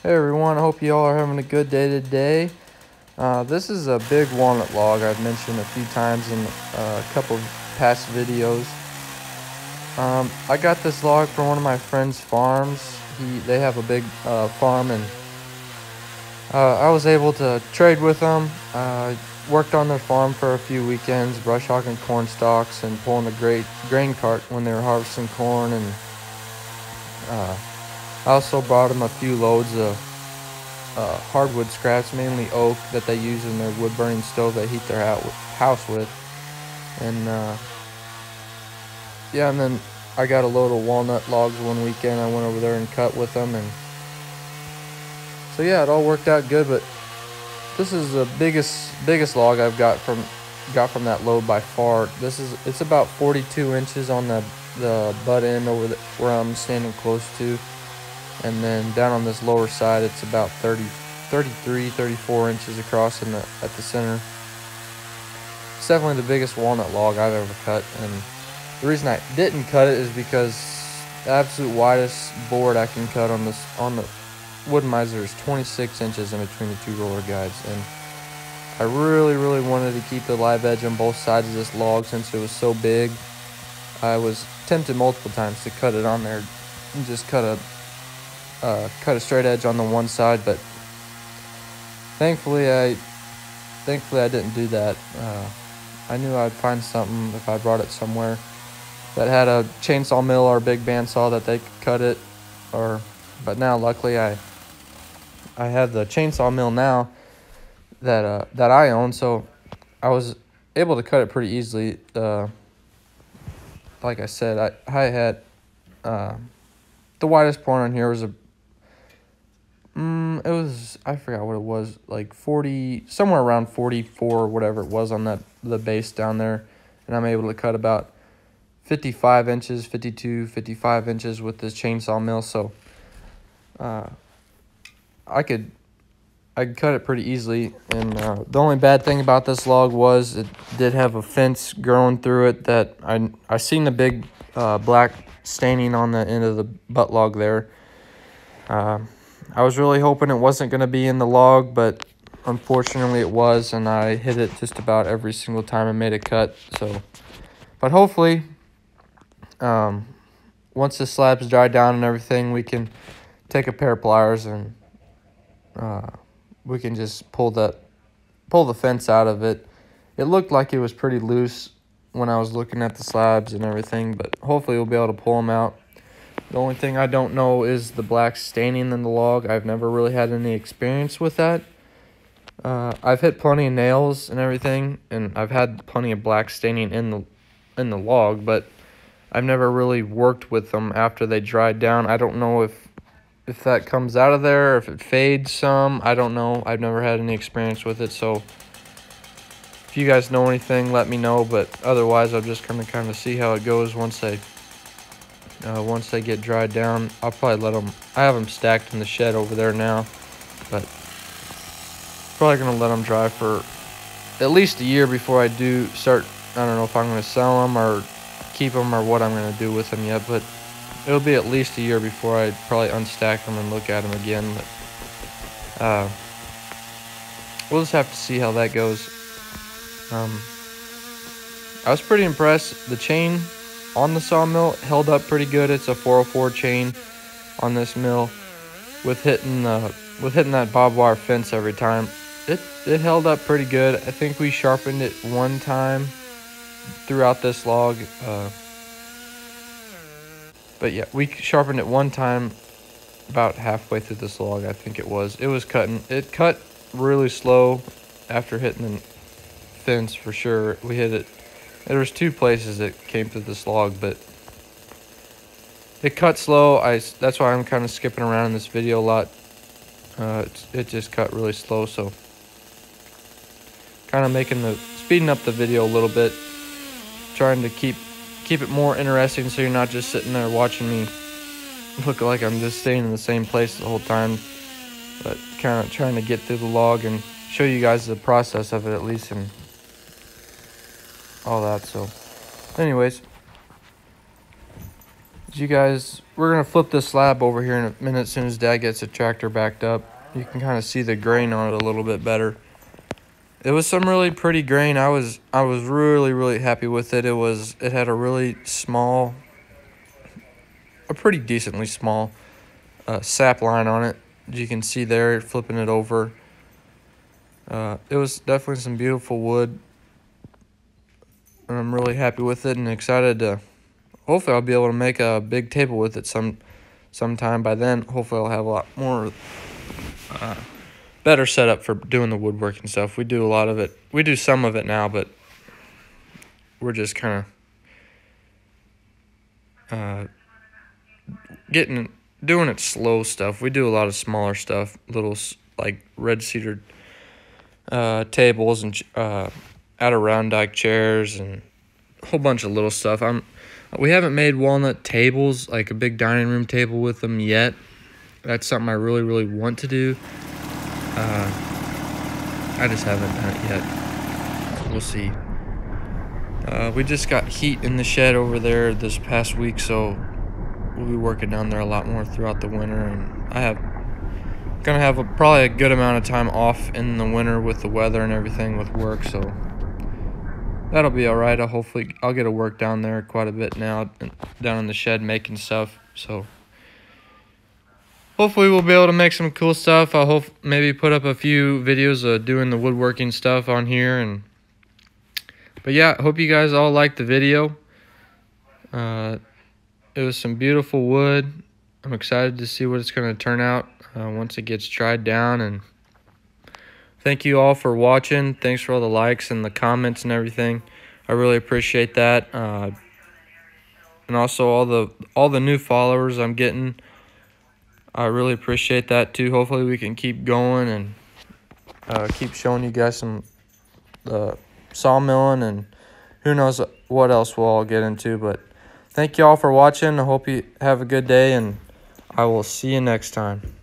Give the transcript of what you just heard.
Hey everyone, I hope you all are having a good day today. This is a big walnut log I've mentioned a few times in a couple of past videos. I got this log from one of my friend's farms. They have a big farm, and I was able to trade with them. Worked on their farm for a few weekends, brush hogging corn stalks and pulling the grain cart when they were harvesting corn, and I also brought them a few loads of hardwood scraps, mainly oak, that they use in their wood burning stove they heat their house with. And yeah, and then I got a load of walnut logs one weekend. I went over there and cut with them, and so yeah, it all worked out good. But this is the biggest log I've got from that load by far. It's about 42 inches on the butt end over where I'm standing close to. And then down on this lower side, it's about 34 inches across at the center. It's definitely the biggest walnut log I've ever cut. And the reason I didn't cut it is because the absolute widest board I can cut on the wood miser is 26 inches in between the two roller guides. And I really wanted to keep the live edge on both sides of this log since it was so big. I was tempted multiple times to cut it on there and just cut a straight edge on the one side, but thankfully I didn't do that. I knew I'd find something if I brought it somewhere that had a Chainsawmill or a big bandsaw that they could cut it. But now luckily I have the Chainsawmill now that I own, so I was able to cut it pretty easily. Like I said, I had the widest point on here was I forgot what it was, like 40, somewhere around 44, whatever it was on the base down there. And I'm able to cut about 55 inches, 55 inches with this Chainsawmill. So I could cut it pretty easily. And the only bad thing about this log was it did have a fence growing through it that I seen the big black staining on the end of the butt log there. I was really hoping it wasn't going to be in the log, but unfortunately it was, and I hit it just about every single time I made a cut. So, but hopefully, once the slab's dried down and everything, we can take a pair of pliers and we can just pull the fence out of it. It looked like it was pretty loose when I was looking at the slabs and everything, but hopefully we'll be able to pull them out. The only thing I don't know is the black staining in the log. I've never really had any experience with that. I've hit plenty of nails and everything, and I've had plenty of black staining in the log, but I've never really worked with them after they dried down. I don't know if that comes out of there, or if it fades some. I don't know. I've never had any experience with it, so if you guys know anything, let me know. But otherwise, I'm just going to kind of see how it goes once they get dried down. I'll probably let them. I have them stacked in the shed over there now, but probably gonna let them dry for at least a year before I do start. I don't know if I'm gonna sell them or keep them or what I'm gonna do with them yet, but it'll be at least a year before I probably unstack them and look at them again. But we'll just have to see how that goes. I was pretty impressed. The chain on the sawmill held up pretty good. It's a 404 chain on this mill with hitting that barbed wire fence every time. It held up pretty good. I think we sharpened it one time throughout this log. But yeah, we sharpened it one time about halfway through this log, I think it was. It cut really slow after hitting the fence for sure. We hit it. There was two places it came through this log, but it cut slow. That's why I'm kind of skipping around in this video a lot. It just cut really slow, so kind of speeding up the video a little bit, trying to keep it more interesting, so you're not just sitting there watching me look like I'm just staying in the same place the whole time, but kind of trying to get through the log and show you guys the process of it at least, and all that. So anyways, You guys, we're going to flip this slab over here in a minute as soon as Dad gets the tractor backed up. You can kind of see the grain on it a little bit better. It was some really pretty grain. I was really happy with it. It had a really small, a pretty decently small sap line on it. As you can see there, flipping it over. It was definitely some beautiful wood. And I'm really happy with it and excited to, hopefully I'll be able to make a big table with it sometime. By then, hopefully I'll have a lot more better setup for doing the woodworking stuff. We do a lot of it. We do some of it now, but we're just kind of doing it slow stuff. We do a lot of smaller stuff, little like red cedar tables and Adirondack chairs and a whole bunch of little stuff. We haven't made walnut tables, like a big dining room table with them yet. That's something I really want to do. I just haven't done it yet. We'll see. We just got heat in the shed over there this past week, so we'll be working down there a lot more throughout the winter. And gonna have probably a good amount of time off in the winter with the weather and everything with work, so that'll be all right. Hopefully I'll get to work down there quite a bit now, down in the shed making stuff. So hopefully we'll be able to make some cool stuff. I'll maybe put up a few videos of doing the woodworking stuff on here. But yeah, I hope you guys all liked the video. It was some beautiful wood. I'm excited to see what it's going to turn out once it gets dried down. And thank you all for watching. Thanks for all the likes and the comments and everything. I really appreciate that. And also all the new followers I'm getting. I really appreciate that too. Hopefully we can keep going and keep showing you guys some sawmilling, and who knows what else we'll all get into. But thank you all for watching. I hope you have a good day, and I will see you next time.